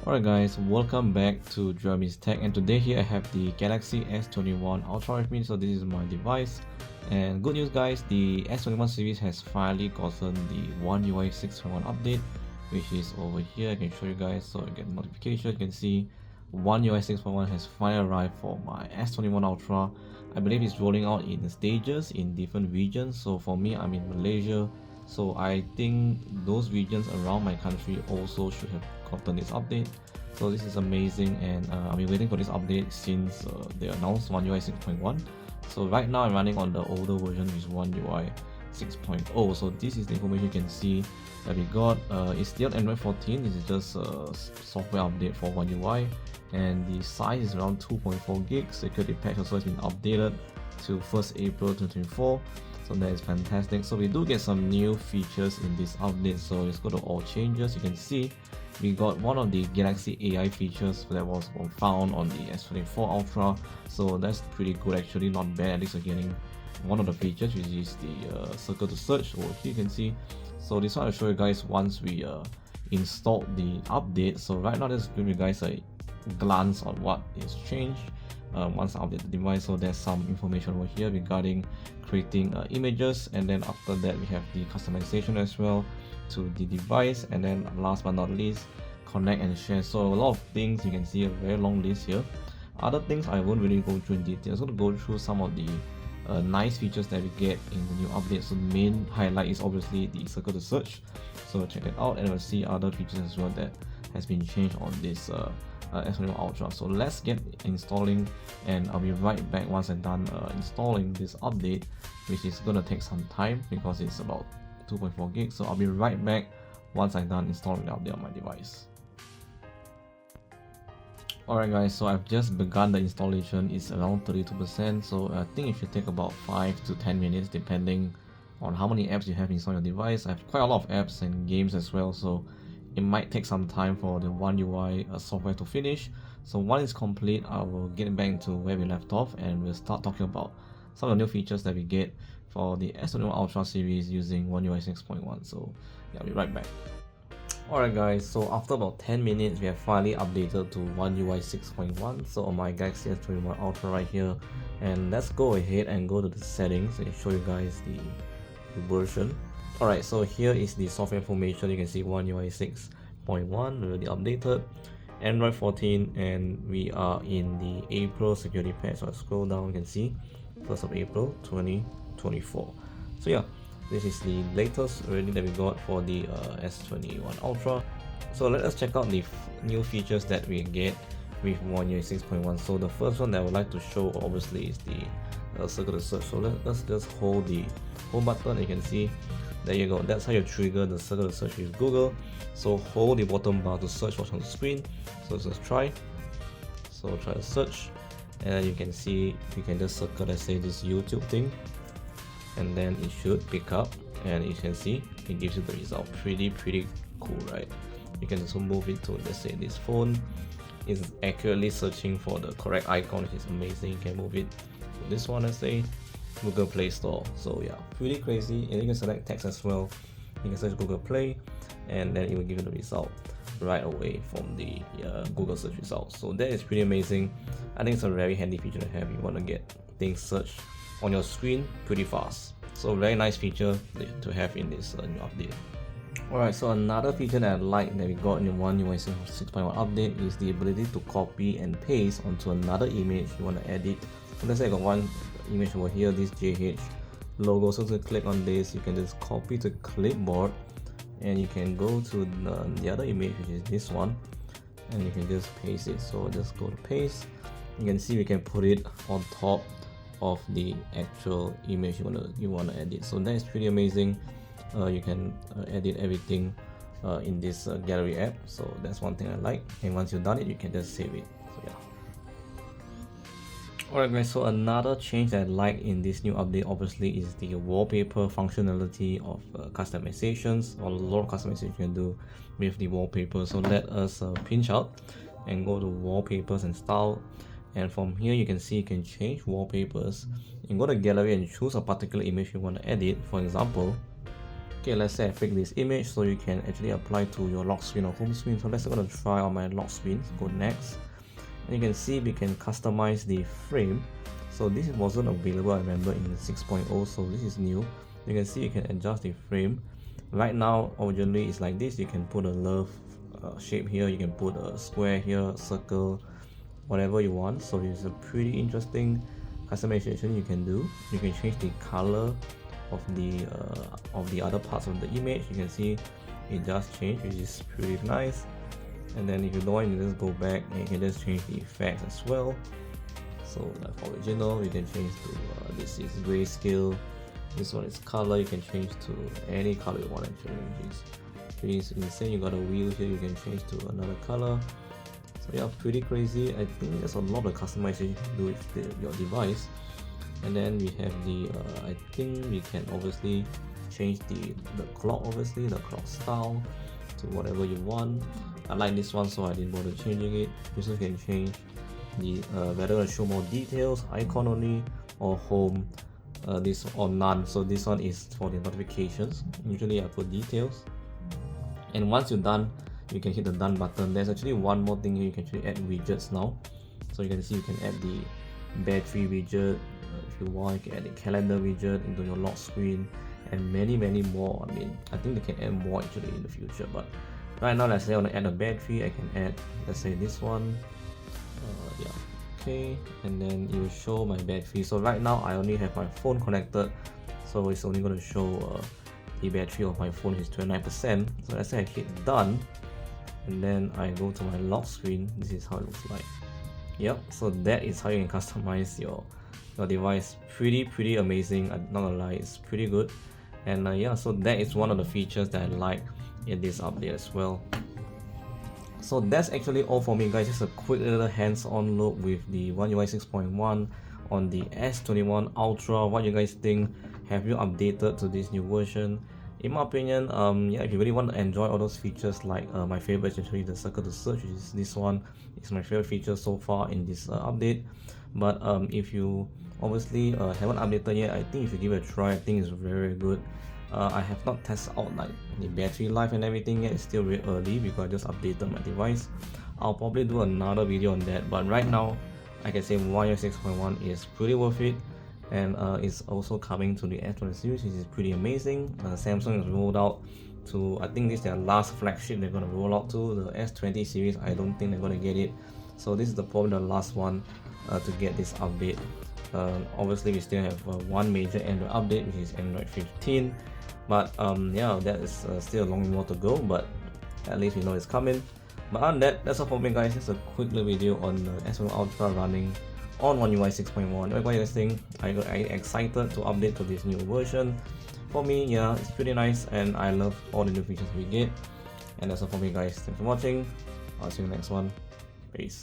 Alright guys, welcome back to Jeremy's Tech, and today here I have the Galaxy S21 Ultra with me. So this is my device, and good news guys, the S21 series has finally gotten the One UI 6.1 update, which is over here. I can show you guys, so you get notification. You can see One UI 6.1 has finally arrived for my S21 Ultra. I believe it's rolling out in stages in different regions. So for me, I'm in Malaysia, so I think those regions around my country also should have gotten this update. So this is amazing, and I've been waiting for this update since they announced One UI 6.1. So right now I'm running on the older version, which is One UI 6.0. So this is the information you can see that we got. It's still Android 14. This is just a software update for One UI, and the size is around 2.4 gigs. Security patch also has been updated to 1st April 2024. So that is fantastic. So we do get some new features in this update. So let's go to all changes. You can see we got one of the Galaxy AI features that was found on the S24 Ultra. So that's pretty good, actually, not bad. At least we're getting one of the features, which is the circle to search over here, you can see. So this one I'll show you guys once we install the update. So right now, let's give you guys a glance on what is changed once I update the device. So there's some information over here regarding creating images, and then after that we have the customization as well to the device, and then last but not least, connect and share. So a lot of things, you can see a very long list here. Other things I won't really go through in detail. I'm going to go through some of the nice features that we get in the new update. So the main highlight is obviously the circle to search, so check it out, and we'll see other features as well that has been changed on this S21 Ultra. So let's get installing, and I'll be right back once I'm done installing this update, which is gonna take some time because it's about 2.4 gigs. So I'll be right back once I'm done installing the update on my device. Alright guys, so I've just begun the installation. It's around 32%, so I think it should take about 5 to 10 minutes depending on how many apps you have installed on your device. I have quite a lot of apps and games as well, so it might take some time for the One UI software to finish. So once it's complete, I will get back to where we left off, and we'll start talking about some of the new features that we get for the S21 Ultra series using One UI 6.1. So yeah, I'll be right back. Alright guys, so after about 10 minutes, we have finally updated to One UI 6.1. So on my Galaxy S21 Ultra right here, and let's go ahead and go to the settings and show you guys the version. Alright, so here is the software information. You can see One UI 6.1 already updated, Android 14, and we are in the April security patch. So I scroll down, you can see 1st of April 2024. So yeah, this is the latest already that we got for the S21 Ultra. So let us check out the new features that we get with One UI 6.1. So the first one that I would like to show obviously is the circle to search. So let's just hold the home button. You can see, there you go, that's how you trigger the circle to search with Google. So hold the bottom bar to search what's on the screen. So let's try. So try to search, and you can see you can just circle, let's say, this YouTube thing, and then it should pick up, and you can see it gives you the result. Pretty cool, right? You can also move it to, let's say, this phone is accurately searching for the correct icon, which is amazing. You can move it to this one, let's say Google Play Store. So yeah, pretty crazy. And you can select text as well. You can search Google Play, and then it will give you the result right away from the Google search results. So that is pretty amazing. I think it's a very handy feature to have. You want to get things searched on your screen pretty fast. So very nice feature to have in this new update. Alright, so another feature that I like that we got in the One UI 6.1 update is the ability to copy and paste onto another image you want to edit. So let's say I got one image over here, this JH logo. So to click on this, you can just copy to clipboard, and you can go to the other image, which is this one, and you can just paste it. So just go to paste. You can see we can put it on top of the actual image you want to edit. So that is pretty amazing. You can edit everything in this gallery app. So that's one thing I like, and once you've done it, you can just save it. So yeah. Alright guys, so another change that I like in this new update obviously is the wallpaper functionality of customizations, or a lot of customization you can do with the wallpaper. So let us pinch out and go to wallpapers and style, and from here you can see you can change wallpapers. You can go to gallery and choose a particular image you want to edit. For example, Okay, let's say I pick this image, so you can actually apply to your lock screen or home screen. So let's say I'm going to try on my lock screen. Go next, and you can see we can customize the frame. So this wasn't available, I remember, in 6.0, so this is new. You can see you can adjust the frame. Right now, originally it's like this. You can put a love shape here, you can put a square here, circle, whatever you want. So it's a pretty interesting customization you can do. You can change the color of the other parts of the image. You can see it does change, which is pretty nice. And then if you don't want, you can just go back and you can just change the effects as well. So like for original, you can change to this is grayscale. This one is color. You can change to any color you want actually, which is pretty insane. You got a wheel here, you can change to another color. So yeah, pretty crazy. I think there's a lot of customization you can do with your device. And then we have the I think we can obviously change the clock, obviously the clock style to whatever you want. I like this one, so I didn't bother changing it. You also can change the whether to show more details, icon only, or home, this or none. So this one is for the notifications. Usually I put details, and once you're done, you can hit the done button. There's actually one more thing here. You can actually add widgets now. So you can see you can add the battery widget, if you want. You can add the calendar widget into your lock screen, and many more. I mean, I think they can add more actually in the future, but right now, let's say I want to add a battery. I can add, let's say this one. Yeah, okay, and then it will show my battery. So right now I only have my phone connected, so it's only going to show the battery of my phone is 29%. So let's say I hit done, and then I go to my lock screen. This is how it looks like. Yep, so that is how you can customize your device. Pretty amazing. I'm not gonna lie, it's pretty good. And yeah, so that is one of the features that I like in this update as well. So that's actually all for me, guys. Just a quick little hands-on look with the One UI 6.1 on the S21 Ultra. What you guys think? Have you updated to this new version? In my opinion, yeah, if you really want to enjoy all those features, like my favorite is actually the circle to search, which is this one. It's my favorite feature so far in this update. But if you obviously haven't updated yet, I think if you give it a try, I think it's very good. I have not tested out like the battery life and everything yet. It's still really early because I just updated my device. I'll probably do another video on that, but right now I can say One UI 6.1 is pretty worth it, and it's also coming to the S20 series, which is pretty amazing. Samsung has rolled out to, I think this is their last flagship they're going to roll out to, the S20 series. I don't think they're going to get it, so this is probably the last one to get this update. Obviously we still have one major Android update, which is Android 15, but yeah, that is still a long more to go, but at least we know it's coming. But other than that, that's all for me, guys. Just a quick little video on the S21 Ultra running on One UI 6.1. What do you guys think? Are you excited to update to this new version? For me, yeah, it's pretty nice, and I love all the new features we get. And that's all for me, guys. Thanks for watching. I'll see you in the next one. Peace.